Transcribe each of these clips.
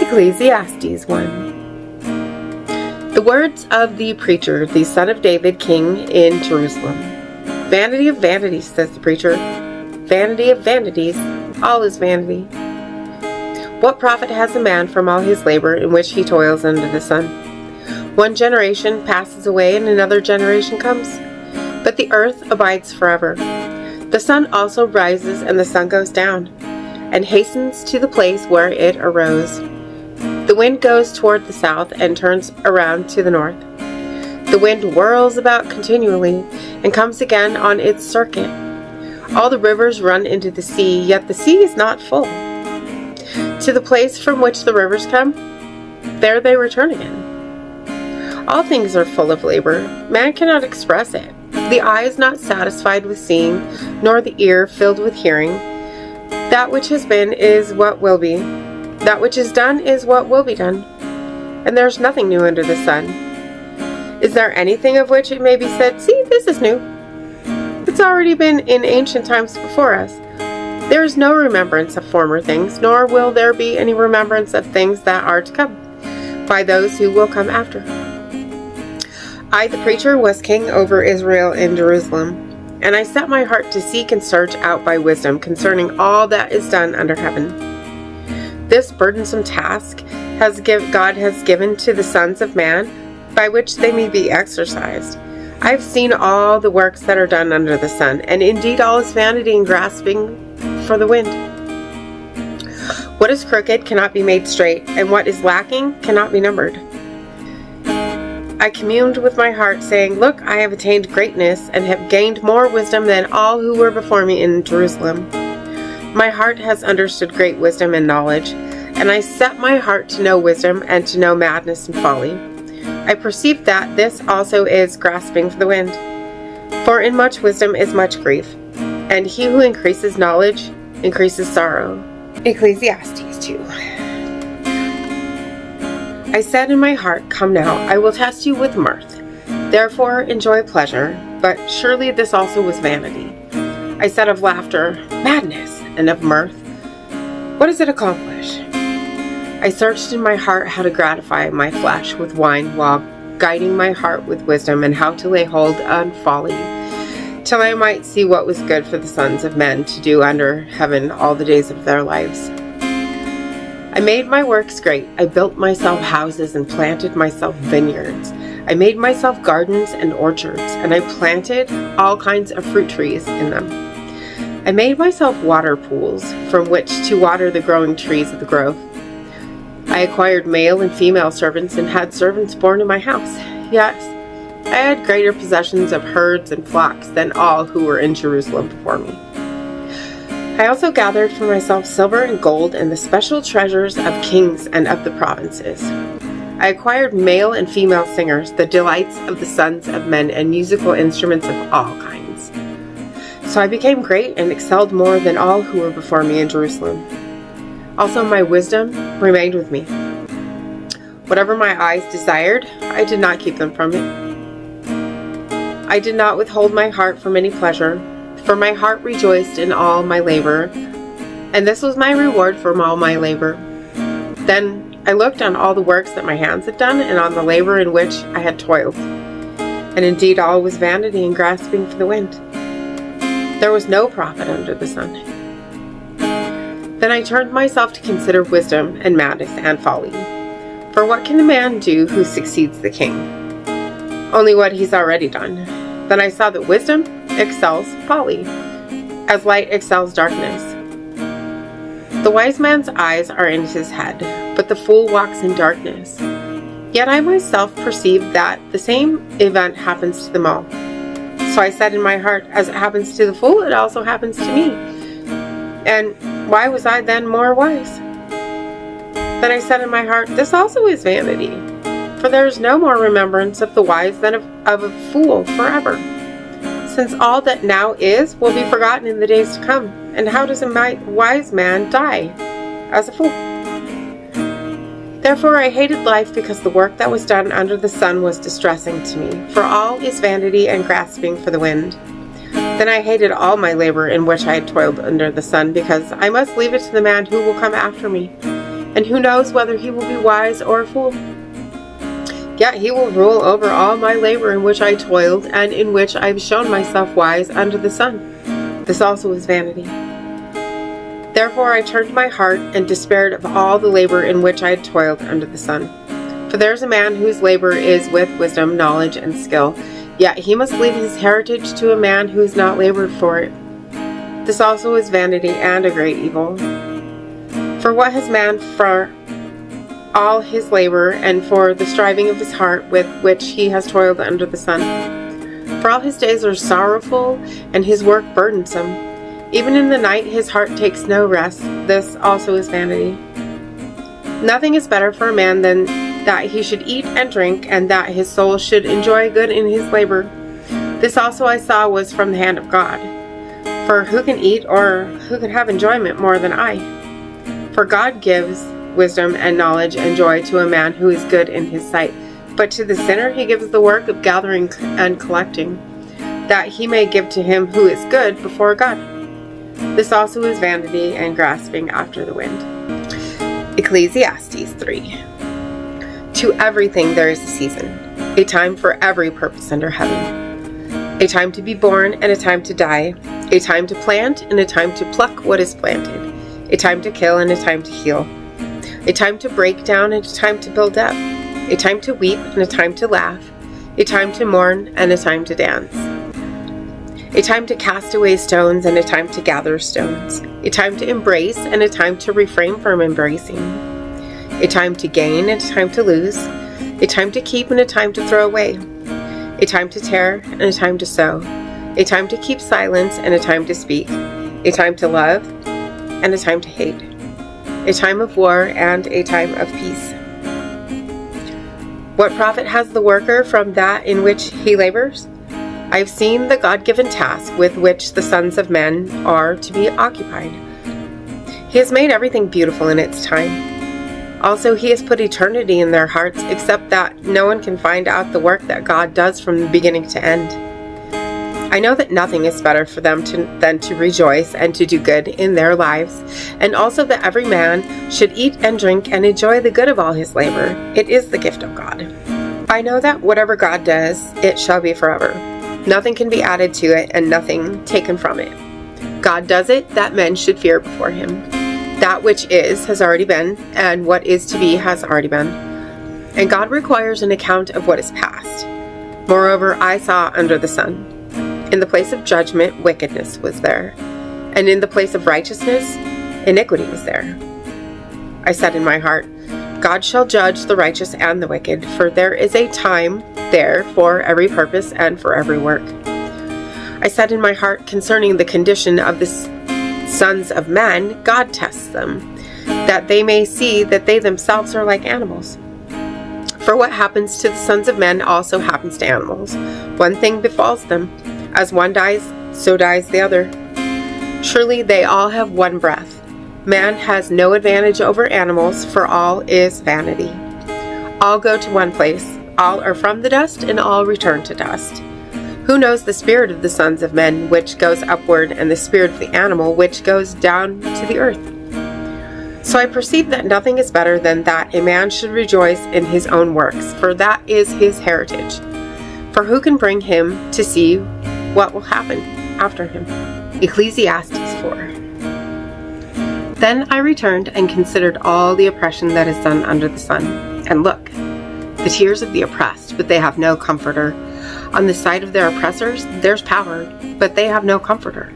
Ecclesiastes 1. The words of the preacher, the son of David, king in Jerusalem. Vanity of vanities, says the preacher. Vanity of vanities, all is vanity. What profit has a man from all his labor in which he toils under the sun? One generation passes away and another generation comes, but the earth abides forever. The sun also rises and the sun goes down, and hastens to the place where it arose. The wind goes toward the south and turns around to the north. The wind whirls about continually and comes again on its circuit. All the rivers run into the sea, yet the sea is not full. To the place from which the rivers come, there they return again. All things are full of labor. Man cannot express it. The eye is not satisfied with seeing, nor the ear filled with hearing. That which has been is what will be. That which is done is what will be done. And there is nothing new under the sun. Is there anything of which it may be said, see, this is new? It's already been in ancient times before us. There is no remembrance of former things, nor will there be any remembrance of things that are to come, by those who will come after. I, the preacher, was king over Israel in Jerusalem, and I set my heart to seek and search out by wisdom concerning all that is done under heaven. This burdensome task God has given to the sons of man, by which they may be exercised. I have seen all the works that are done under the sun, and indeed all is vanity and grasping for the wind. What is crooked cannot be made straight, and what is lacking cannot be numbered. I communed with my heart, saying, look, I have attained greatness, and have gained more wisdom than all who were before me in Jerusalem. My heart has understood great wisdom and knowledge, and I set my heart to know wisdom and to know madness and folly. I perceive that this also is grasping for the wind. For in much wisdom is much grief, and he who increases knowledge increases sorrow. Ecclesiastes 2. I said in my heart, come now, I will test you with mirth. Therefore enjoy pleasure, but surely this also was vanity. I said of laughter, madness, and of mirth, what does it accomplish? I searched in my heart how to gratify my flesh with wine, while guiding my heart with wisdom, and how to lay hold on folly, till I might see what was good for the sons of men to do under heaven all the days of their lives. I made my works great. I built myself houses and planted myself vineyards. I made myself gardens and orchards, and I planted all kinds of fruit trees in them. I made myself water pools from which to water the growing trees of the grove. I acquired male and female servants and had servants born in my house. Yes, I had greater possessions of herds and flocks than all who were in Jerusalem before me. I also gathered for myself silver and gold and the special treasures of kings and of the provinces. I acquired male and female singers, the delights of the sons of men, and musical instruments of all kinds. So I became great and excelled more than all who were before me in Jerusalem. Also my wisdom remained with me. Whatever my eyes desired, I did not keep them from it. I did not withhold my heart from any pleasure, for my heart rejoiced in all my labor, and this was my reward from all my labor. Then I looked on all the works that my hands had done, and on the labor in which I had toiled. And indeed all was vanity and grasping for the wind. There was no profit under the sun. Then I turned myself to consider wisdom and madness and folly. For what can a man do who succeeds the king? Only what he's already done. Then I saw that wisdom excels folly, as light excels darkness. The wise man's eyes are in his head, but the fool walks in darkness. Yet I myself perceive that the same event happens to them all. So I said in my heart, as it happens to the fool, it also happens to me. And why was I then more wise? Then I said in my heart, this also is vanity, for there is no more remembrance of the wise than of a fool forever. Since all that now is will be forgotten in the days to come. And how does a wise man die? As a fool. Therefore I hated life, because the work that was done under the sun was distressing to me. For all is vanity and grasping for the wind. Then I hated all my labor in which I had toiled under the sun, because I must leave it to the man who will come after me. and who knows whether he will be wise or a fool? Yet he will rule over all my labor in which I toiled, and in which I have shown myself wise under the sun. This also is vanity. Therefore I turned my heart and despaired of all the labor in which I had toiled under the sun. For there is a man whose labor is with wisdom, knowledge, and skill, yet he must leave his heritage to a man who has not labored for it. This also is vanity and a great evil. For what has man for all his labor, and for the striving of his heart with which he has toiled under the sun? For all his days are sorrowful, and his work burdensome. Even in the night his heart takes no rest. This also is vanity. Nothing is better for a man than that he should eat and drink, and that his soul should enjoy good in his labor. This also I saw was from the hand of God. For who can eat, or who can have enjoyment more than I? For God gives wisdom and knowledge and joy to a man who is good in his sight. But to the sinner he gives the work of gathering and collecting, that he may give to him who is good before God. This also is vanity and grasping after the wind. Ecclesiastes 3. To everything there is a season, a time for every purpose under heaven, a time to be born and a time to die, a time to plant and a time to pluck what is planted, a time to kill and a time to heal, a time to break down and a time to build up, a time to weep and a time to laugh, a time to mourn and a time to dance, a time to cast away stones and a time to gather stones, a time to embrace and a time to refrain from embracing, a time to gain and a time to lose, a time to keep and a time to throw away, a time to tear and a time to sow, a time to keep silence and a time to speak, a time to love and a time to hate, a time of war and a time of peace. What profit has the worker from that in which he labors? I have seen the God-given task with which the sons of men are to be occupied. He has made everything beautiful in its time. Also, he has put eternity in their hearts, except that no one can find out the work that God does from the beginning to end. I know that nothing is better for them than to rejoice and to do good in their lives, and also that every man should eat and drink and enjoy the good of all his labor. It is the gift of God. I know that whatever God does, it shall be forever. Nothing can be added to it, and nothing taken from it. God does it, that men should fear before him. That which is has already been, and what is to be has already been. And God requires an account of what is past. Moreover, I saw under the sun, in the place of judgment, wickedness was there, and in the place of righteousness, iniquity was there. I said in my heart, God shall judge the righteous and the wicked, for there is a time there for every purpose and for every work. I said in my heart concerning the condition of the sons of men, God tests them, that they may see that they themselves are like animals. For what happens to the sons of men also happens to animals. One thing befalls them. As one dies, so dies the other. Surely they all have one breath. Man has no advantage over animals, for all is vanity. All go to one place. All are from the dust, and all return to dust. Who knows the spirit of the sons of men, which goes upward, and the spirit of the animal, which goes down to the earth? So I perceive that nothing is better than that a man should rejoice in his own works, for that is his heritage. For who can bring him to see what will happen after him? Ecclesiastes 4. Then I returned and considered all the oppression that is done under the sun. And look, the tears of the oppressed, but they have no comforter. On the side of their oppressors, there's power, but they have no comforter.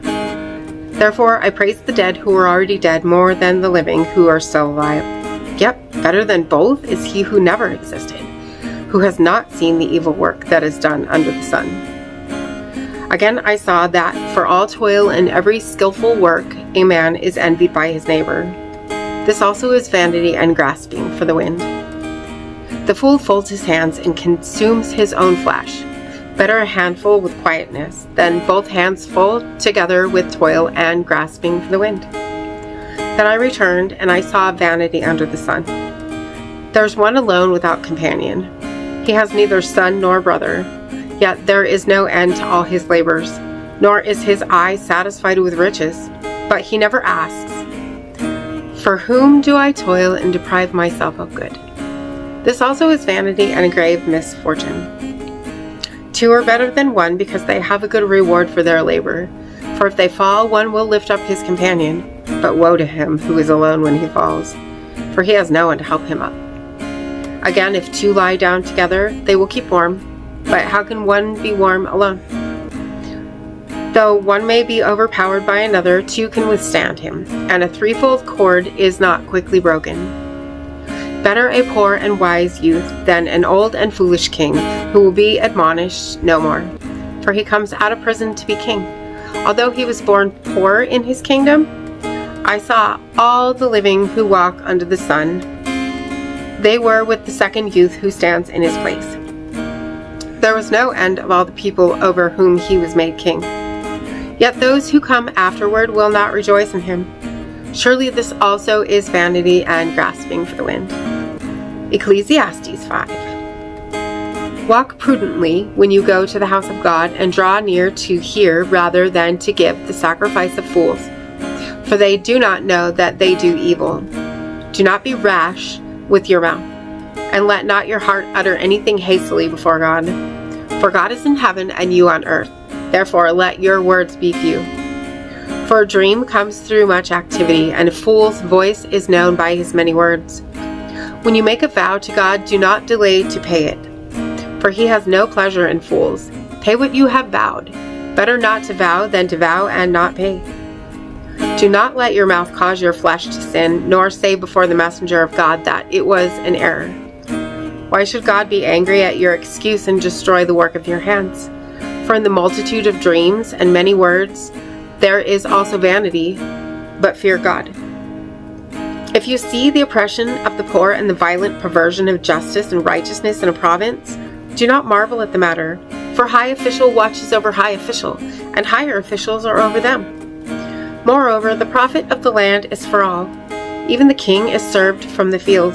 Therefore I praise the dead who are already dead more than the living who are still alive. Yep, better than both is he who never existed, who has not seen the evil work that is done under the sun. Again I saw that for all toil and every skillful work a man is envied by his neighbor. This also is vanity and grasping for the wind. The fool folds his hands and consumes his own flesh. Better a handful with quietness than both hands full together with toil and grasping for the wind. Then I returned, and I saw vanity under the sun. There's one alone without companion. He has neither son nor brother, yet there is no end to all his labors, nor is his eye satisfied with riches, but he never asks, For whom do I toil and deprive myself of good? This also is vanity and a grave misfortune. 2 are better than 1 because they have a good reward for their labor. For if they fall, one will lift up his companion. But woe to him who is alone when he falls, for he has no one to help him up. Again, if 2 lie down together, they will keep warm. But how can one be warm alone? Though one may be overpowered by another, 2 can withstand him, and a threefold cord is not quickly broken. Better a poor and wise youth than an old and foolish king, who will be admonished no more. For he comes out of prison to be king. Although he was born poor in his kingdom, I saw all the living who walk under the sun. They were with the second youth who stands in his place. There was no end of all the people over whom he was made king. Yet those who come afterward will not rejoice in him. Surely this also is vanity and grasping for the wind. Ecclesiastes 5. Walk prudently when you go to the house of God, and draw near to hear rather than to give the sacrifice of fools, for they do not know that they do evil. Do not be rash with your mouth, and let not your heart utter anything hastily before God. For God is in heaven and you on earth. Therefore let your words be few. For a dream comes through much activity, and a fool's voice is known by his many words. When you make a vow to God, do not delay to pay it, for he has no pleasure in fools. Pay what you have vowed. Better not to vow than to vow and not pay. Do not let your mouth cause your flesh to sin, nor say before the messenger of God that it was an error. Why should God be angry at your excuse and destroy the work of your hands? For in the multitude of dreams and many words, there is also vanity, but fear God. If you see the oppression of the poor and the violent perversion of justice and righteousness in a province, do not marvel at the matter, for high official watches over high official, and higher officials are over them. Moreover, the profit of the land is for all. Even the king is served from the field.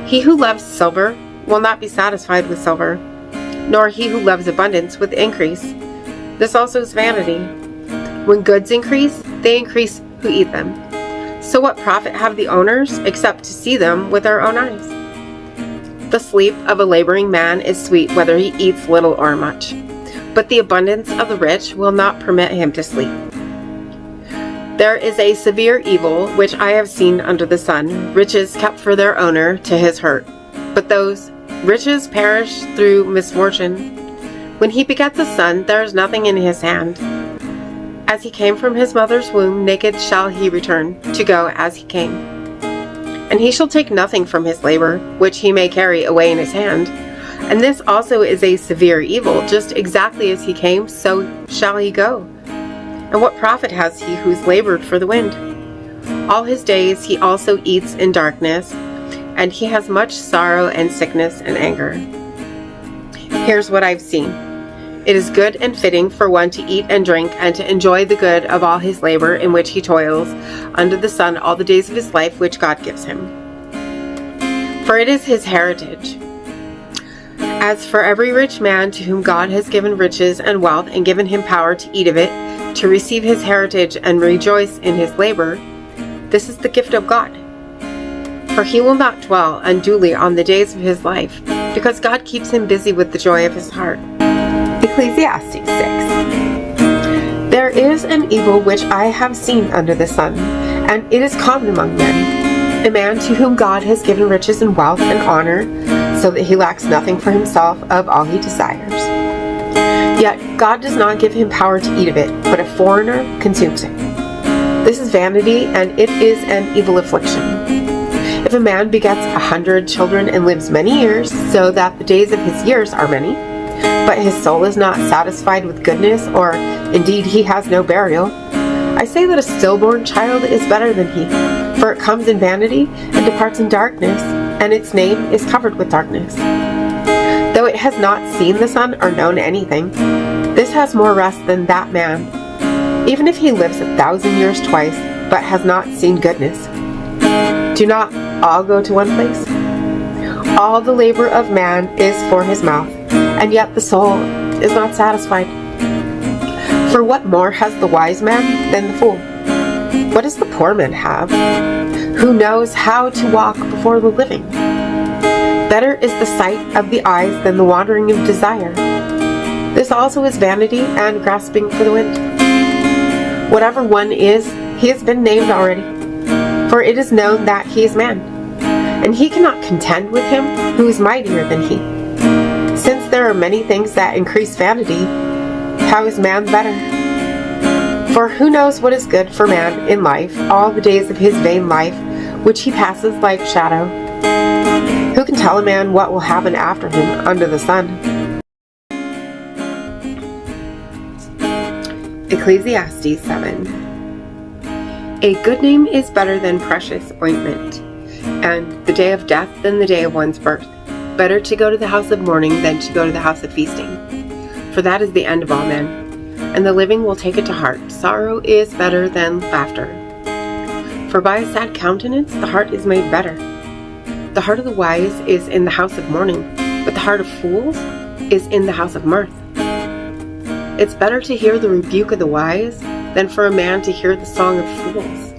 He who loves silver will not be satisfied with silver, nor he who loves abundance with increase. This also is vanity. When goods increase, they increase who eat them. So what profit have the owners except to see them with their own eyes? The sleep of a laboring man is sweet, whether he eats little or much. But the abundance of the rich will not permit him to sleep. There is a severe evil which I have seen under the sun, riches kept for their owner to his hurt. But those riches perish through misfortune. When he begets a son, there is nothing in his hand. As he came from his mother's womb, naked shall he return, to go as he came. And he shall take nothing from his labor, which he may carry away in his hand. And this also is a severe evil, just exactly as he came, so shall he go. And what profit has he who has labored for the wind? All his days he also eats in darkness, and he has much sorrow and sickness and anger. Here's what I've seen. It is good and fitting for one to eat and drink and to enjoy the good of all his labor in which he toils under the sun all the days of his life which God gives him. For it is his heritage. As for every rich man to whom God has given riches and wealth and given him power to eat of it, to receive his heritage and rejoice in his labor, this is the gift of God. For he will not dwell unduly on the days of his life, because God keeps him busy with the joy of his heart. Ecclesiastes 6. There is an evil which I have seen under the sun, and it is common among men, a man to whom God has given riches and wealth and honor, so that he lacks nothing for himself of all he desires. Yet God does not give him power to eat of it, but a foreigner consumes it. This is vanity, and it is an evil affliction. If a man begets 100 children and lives many years, so that the days of his years are many, but his soul is not satisfied with goodness, or indeed he has no burial, I say that a stillborn child is better than he, for it comes in vanity and departs in darkness, and its name is covered with darkness. Though it has not seen the sun or known anything, this has more rest than that man, even if he lives 1,000 years twice, but has not seen goodness. Do not all go to one place? All the labor of man is for his mouth, and yet the soul is not satisfied. For what more has the wise man than the fool? What does the poor man have? who knows how to walk before the living. Better is the sight of the eyes than the wandering of desire. This also is vanity and grasping for the wind. Whatever one is, he has been named already, for it is known that he is man, and he cannot contend with him who is mightier than he. Since there are many things that increase vanity, how is man better? For who knows what is good for man in life, all the days of his vain life, which he passes like shadow? Who can tell a man what will happen after him under the sun? Ecclesiastes 7. A good name is better than precious ointment, and the day of death than the day of one's birth. Better to go to the house of mourning than to go to the house of feasting, for that is the end of all men, and the living will take it to heart. Sorrow is better than laughter, for by a sad countenance the heart is made better. The heart of the wise is in the house of mourning, but the heart of fools is in the house of mirth. It's better to hear the rebuke of the wise than for a man to hear the song of fools.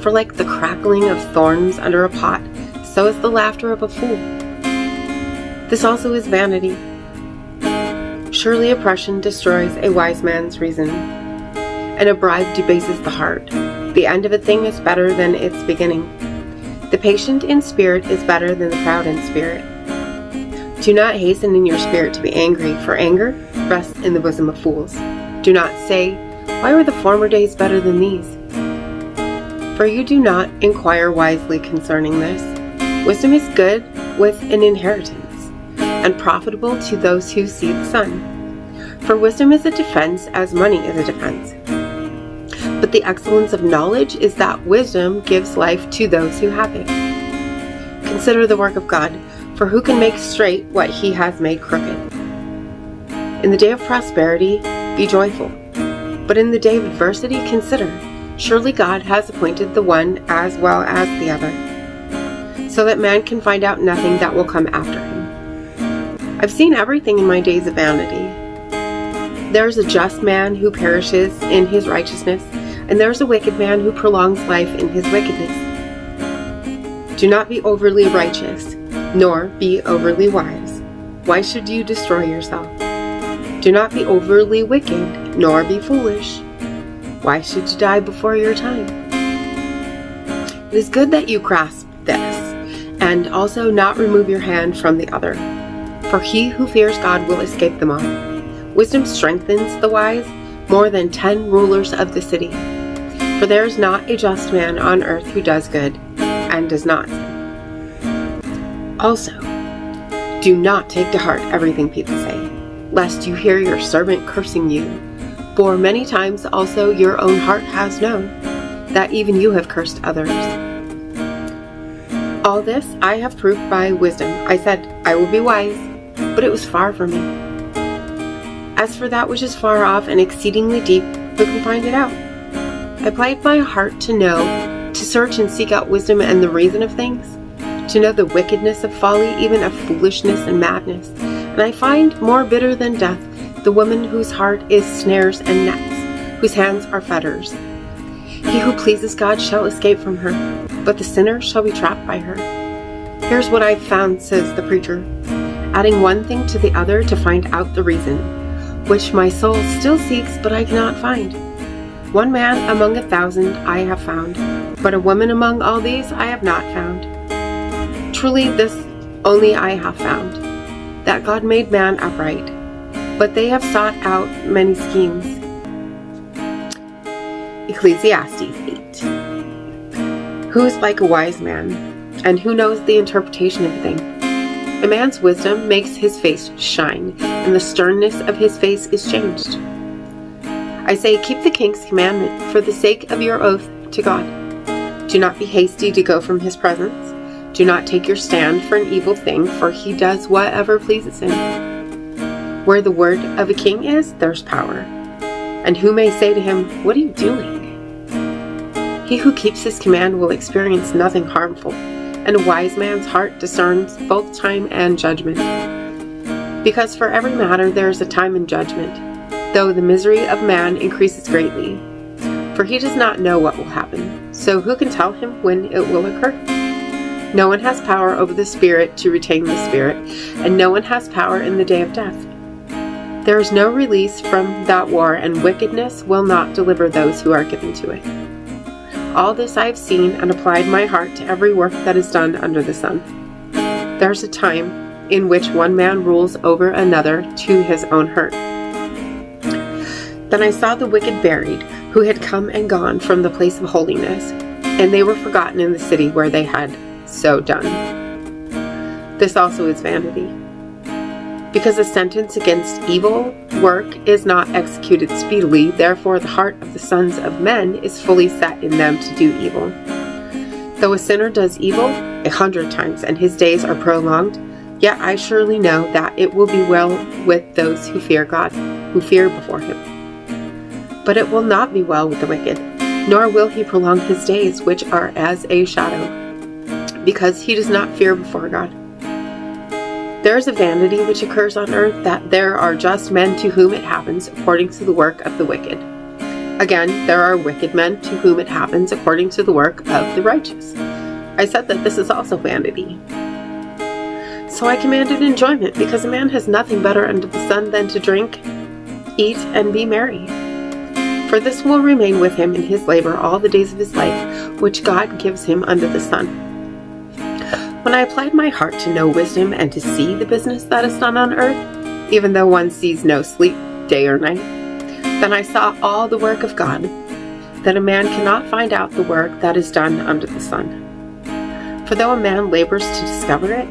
For like the crackling of thorns under a pot, so is the laughter of a fool. This also is vanity. Surely oppression destroys a wise man's reason, and a bribe debases the heart. The end of a thing is better than its beginning. The patient in spirit is better than the proud in spirit. Do not hasten in your spirit to be angry, for anger rests in the bosom of fools. Do not say, why were the former days better than these? For you do not inquire wisely concerning this. Wisdom is good with an inheritance, and profitable to those who see the sun. For wisdom is a defense as money is a defense. But the excellence of knowledge is that wisdom gives life to those who have it. Consider the work of God, for who can make straight what he has made crooked? In the day of prosperity, be joyful, but in the day of adversity, consider, surely God has appointed the one as well as the other, so that man can find out nothing that will come after him. I've seen everything in my days of vanity. There is a just man who perishes in his righteousness, and there is a wicked man who prolongs life in his wickedness. Do not be overly righteous, nor be overly wise. Why should you destroy yourself? Do not be overly wicked, nor be foolish. Why should you die before your time? It is good that you grasp this, and also not remove your hand from the other. For he who fears God will escape them all. Wisdom strengthens the wise more than 10 rulers of the city. For there is not a just man on earth who does good and does not sin. Also, do not take to heart everything people say, lest you hear your servant cursing you. For many times also your own heart has known that even you have cursed others. All this I have proved by wisdom. I said, I will be wise, but it was far from me. As for that which is far off and exceedingly deep, who can find it out? I applied my heart to know, to search and seek out wisdom and the reason of things, to know the wickedness of folly, even of foolishness and madness. And I find more bitter than death the woman whose heart is snares and nets, whose hands are fetters. He who pleases God shall escape from her, but the sinner shall be trapped by her. Here's what I've found, says the preacher, adding one thing to the other to find out the reason, which my soul still seeks, but I cannot find. One man among 1,000 I have found, but a woman among all these I have not found. Truly this only I have found, that God made man upright, but they have sought out many schemes. Ecclesiastes 8. Who is like a wise man, and who knows the interpretation of a thing? A man's wisdom makes his face shine, and the sternness of his face is changed. I say, keep the king's commandment for the sake of your oath to God. Do not be hasty to go from his presence. Do not take your stand for an evil thing, for he does whatever pleases him. Where the word of a king is, there's power. And who may say to him, what are you doing? He who keeps his command will experience nothing harmful, and a wise man's heart discerns both time and judgment. Because for every matter there is a time and judgment, though the misery of man increases greatly. for he does not know what will happen. So who can tell him when it will occur? No one has power over the spirit to retain the spirit, and no one has power in the day of death. There is no release from that war, and wickedness will not deliver those who are given to it. All this I have seen and applied my heart to every work that is done under the sun. There is a time in which one man rules over another to his own hurt. Then I saw the wicked buried, who had come and gone from the place of holiness, and they were forgotten in the city where they had so done. This also is vanity. Because a sentence against evil work is not executed speedily, therefore the heart of the sons of men is fully set in them to do evil. Though a sinner does evil 100 times and his days are prolonged, yet I surely know that it will be well with those who fear God, who fear before him. But it will not be well with the wicked, nor will he prolong his days, which are as a shadow, because he does not fear before God. There is a vanity which occurs on earth, that there are just men to whom it happens according to the work of the wicked. Again, there are wicked men to whom it happens according to the work of the righteous. I said that this is also vanity. So I commanded enjoyment, because a man has nothing better under the sun than to drink, eat, and be merry. For this will remain with him in his labor all the days of his life, which God gives him under the sun. When I applied my heart to know wisdom and to see the business that is done on earth, even though one sees no sleep day or night, then I saw all the work of God, that a man cannot find out the work that is done under the sun. For though a man labors to discover it,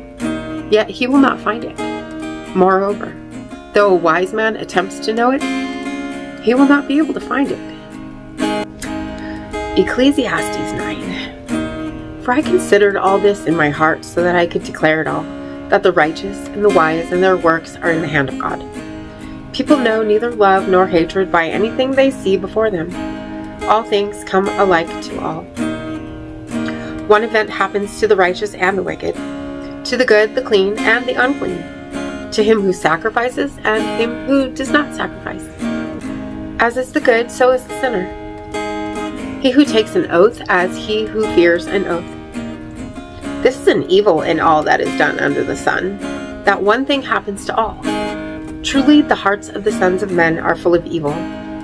yet he will not find it. Moreover, though a wise man attempts to know it, he will not be able to find it. Ecclesiastes 9. For I considered all this in my heart so that I could declare it all, that the righteous and the wise and their works are in the hand of God. People know neither love nor hatred by anything they see before them. All things come alike to all. One event happens to the righteous and the wicked, to the good, the clean, and the unclean, to him who sacrifices and him who does not sacrifice. As is the good, so is the sinner. He who takes an oath, as he who fears an oath. This is an evil in all that is done under the sun, that one thing happens to all. Truly, the hearts of the sons of men are full of evil.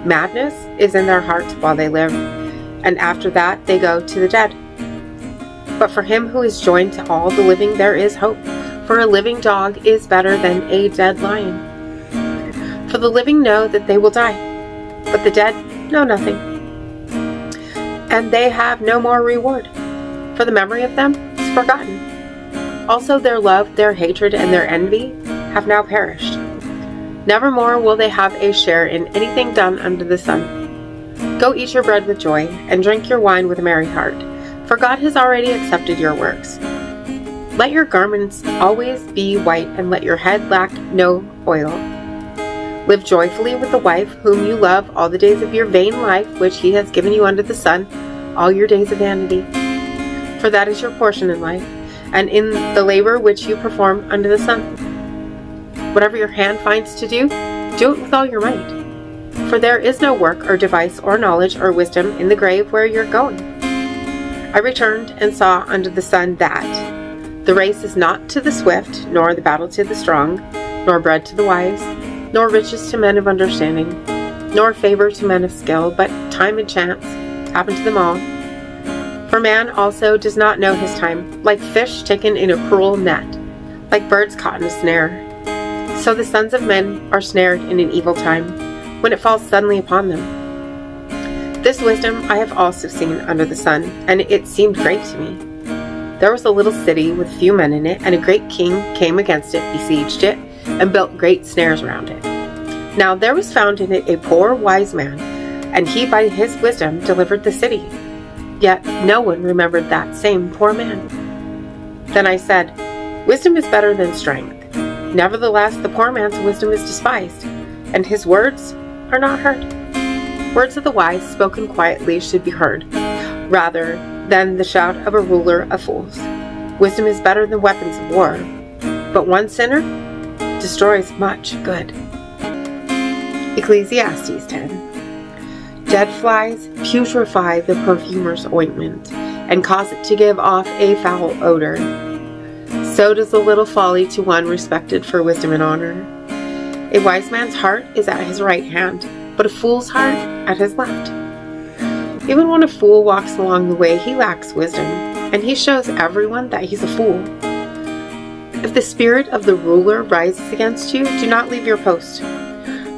Madness is in their hearts while they live, and after that they go to the dead. But for him who is joined to all the living there is hope, for a living dog is better than a dead lion. For the living know that they will die, but the dead know nothing, and they have no more reward, for the memory of them is forgotten. Also their love, their hatred, and their envy have now perished. Nevermore will they have a share in anything done under the sun. Go eat your bread with joy, and drink your wine with a merry heart, for God has already accepted your works. Let your garments always be white, and let your head lack no oil. Live joyfully with the wife whom you love all the days of your vain life, which he has given you under the sun, all your days of vanity. For that is your portion in life, and in the labor which you perform under the sun. Whatever your hand finds to do, do it with all your might. For there is no work or device or knowledge or wisdom in the grave where you're going. I returned and saw under the sun that the race is not to the swift, nor the battle to the strong, nor bread to the wise, nor riches to men of understanding, nor favor to men of skill, but time and chance happen to them all. For man also does not know his time, like fish taken in a cruel net, like birds caught in a snare. So the sons of men are snared in an evil time, when it falls suddenly upon them. This wisdom I have also seen under the sun, and it seemed great to me. There was a little city with few men in it, and a great king came against it, besieged it, and built great snares around it. Now there was found in it a poor wise man, and he by his wisdom delivered the city. Yet no one remembered that same poor man. Then I said, Wisdom is better than strength. Nevertheless, the poor man's wisdom is despised, and his words are not heard. Words of the wise spoken quietly should be heard, rather than the shout of a ruler of fools. Wisdom is better than weapons of war, but one sinner destroys much good. Ecclesiastes 10. Dead flies putrefy the perfumer's ointment and cause it to give off a foul odor. So does a little folly to one respected for wisdom and honor. A wise man's heart is at his right hand, but a fool's heart at his left. Even when a fool walks along the way, he lacks wisdom, and he shows everyone that he's a fool. If the spirit of the ruler rises against you, do not leave your post,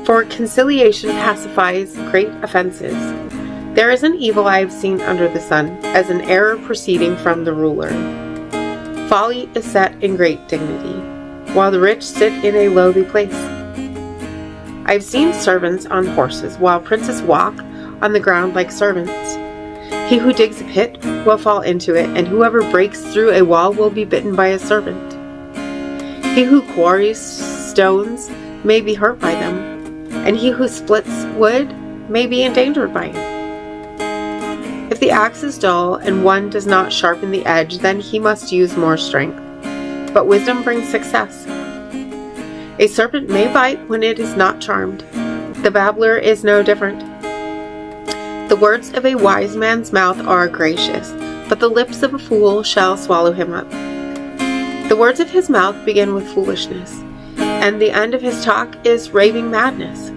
for conciliation pacifies great offenses. There is an evil I have seen under the sun, as an error proceeding from the ruler. Folly is set in great dignity, while the rich sit in a lowly place. I have seen servants on horses, while princes walk on the ground like servants. He who digs a pit will fall into it, and whoever breaks through a wall will be bitten by a serpent. He who quarries stones may be hurt by them, and he who splits wood may be endangered by it. If the axe is dull and one does not sharpen the edge, then he must use more strength. But wisdom brings success. A serpent may bite when it is not charmed. The babbler is no different. The words of a wise man's mouth are gracious, but the lips of a fool shall swallow him up. The words of his mouth begin with foolishness, and the end of his talk is raving madness.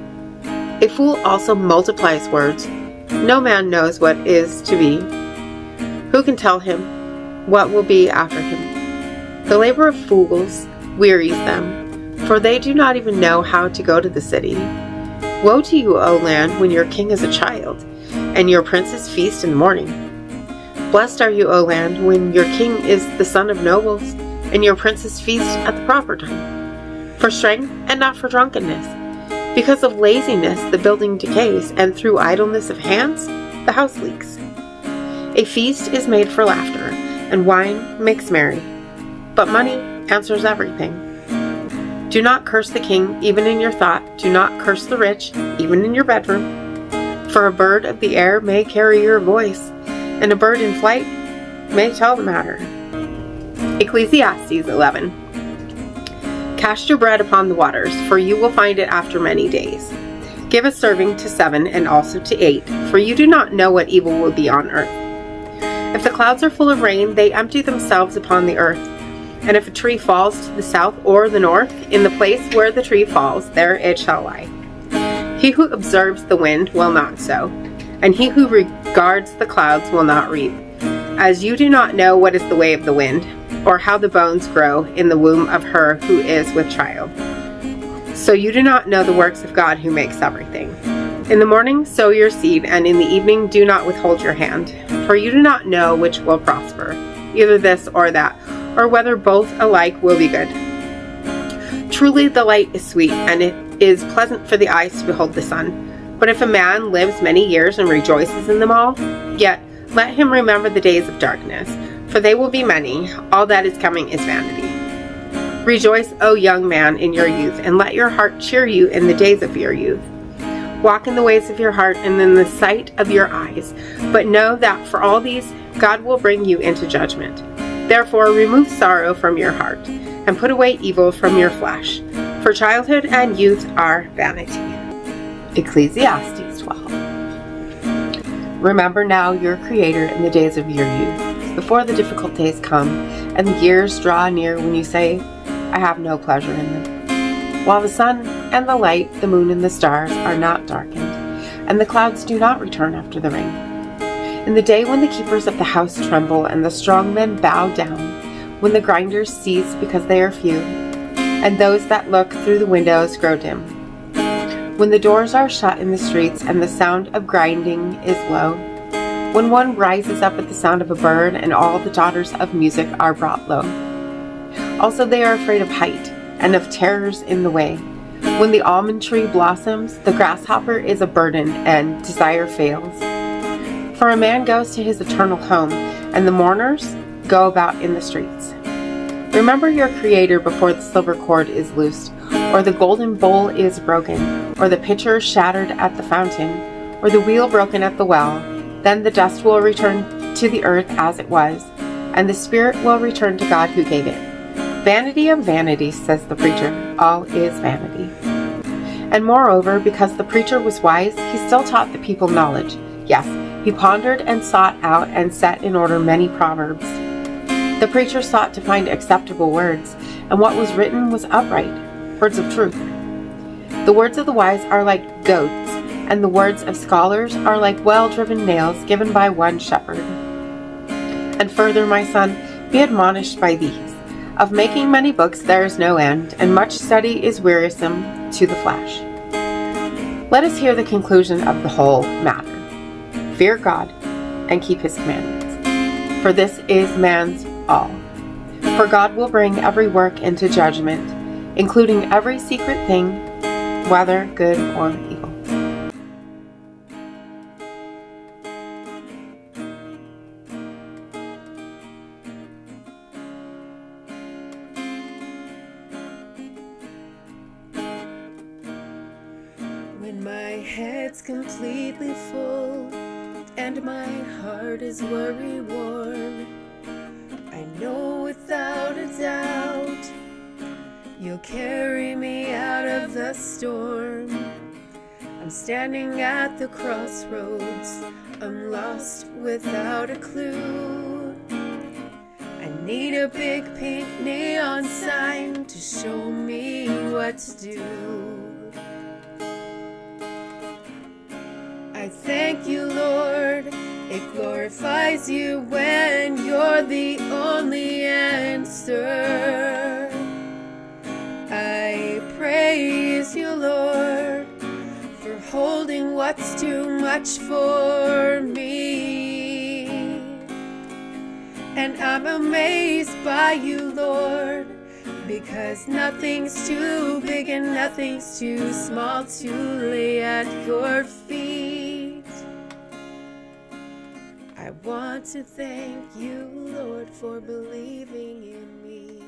A fool also multiplies words. No man knows what is to be. Who can tell him what will be after him? The labor of fools wearies them, for they do not even know how to go to the city. Woe to you, O land, when your king is a child, and your princes feast in the morning. Blessed are you, O land, when your king is the son of nobles, and your princes feast at the proper time, for strength and not for drunkenness. Because of laziness the building decays, and through idleness of hands the house leaks. A feast is made for laughter, and wine makes merry, but money answers everything. Do not curse the king even in your thought, do not curse the rich even in your bedroom. For a bird of the air may carry your voice, and a bird in flight may tell the matter. Ecclesiastes 11. Cast your bread upon the waters, for you will find it after many days. Give a serving to 7 and also to 8, for you do not know what evil will be on earth. If the clouds are full of rain, they empty themselves upon the earth. And if a tree falls to the south or the north, in the place where the tree falls, there it shall lie. He who observes the wind will not sow, and he who regards the clouds will not reap. As you do not know what is the way of the wind, or how the bones grow in the womb of her who is with child, so you do not know the works of God who makes everything. In the morning sow your seed, and in the evening do not withhold your hand, for you do not know which will prosper, either this or that, or whether both alike will be good. Truly the light is sweet, and it is pleasant for the eyes to behold the sun. But if a man lives many years and rejoices in them all, yet let him remember the days of darkness, for they will be many. All that is coming is vanity. Rejoice, O young man, in your youth, and let your heart cheer you in the days of your youth. Walk in the ways of your heart and in the sight of your eyes, but know that for all these God will bring you into judgment. Therefore remove sorrow from your heart, and put away evil from your flesh, for childhood and youth are vanity. Ecclesiastes 12. Remember now your Creator in the days of your youth, before the difficult days come, and the years draw near when you say, I have no pleasure in them. While the sun and the light, the moon and the stars are not darkened, and the clouds do not return after the rain. In the day when the keepers of the house tremble, and the strong men bow down, when the grinders cease because they are few, and those that look through the windows grow dim. When the doors are shut in the streets, and the sound of grinding is low. When one rises up at the sound of a bird, and all the daughters of music are brought low. Also they are afraid of height, and of terrors in the way. When the almond tree blossoms, the grasshopper is a burden, and desire fails. For a man goes to his eternal home, and the mourners go about in the streets. Remember your Creator before the silver cord is loosed, or the golden bowl is broken, or the pitcher shattered at the fountain, or the wheel broken at the well. Then the dust will return to the earth as it was, and the spirit will return to God who gave it. Vanity of vanities, says the preacher, all is vanity. And moreover, because the preacher was wise, he still taught the people knowledge. Yes, he pondered and sought out and set in order many proverbs. The preacher sought to find acceptable words, and what was written was upright, words of truth. The words of the wise are like goats, and the words of scholars are like well-driven nails given by one shepherd. And further, my son, be admonished by these. Of making many books there is no end, and much study is wearisome to the flesh. Let us hear the conclusion of the whole matter. Fear God and keep his commandments, for this is man's all. For God will bring every work into judgment, including every secret thing, whether good or evil. When my head's completely full and my heart is worry-worn, I know without a doubt you'll carry me out of the storm. I'm standing at the crossroads, I'm lost without a clue. I need a big pink neon sign to show me what to do. I thank you, Lord, it glorifies you when you're the only answer. I praise you, Lord, for holding what's too much for me. And I'm amazed by you, Lord, because nothing's too big and nothing's too small to lay at your feet. I want to thank you, Lord, for believing in me.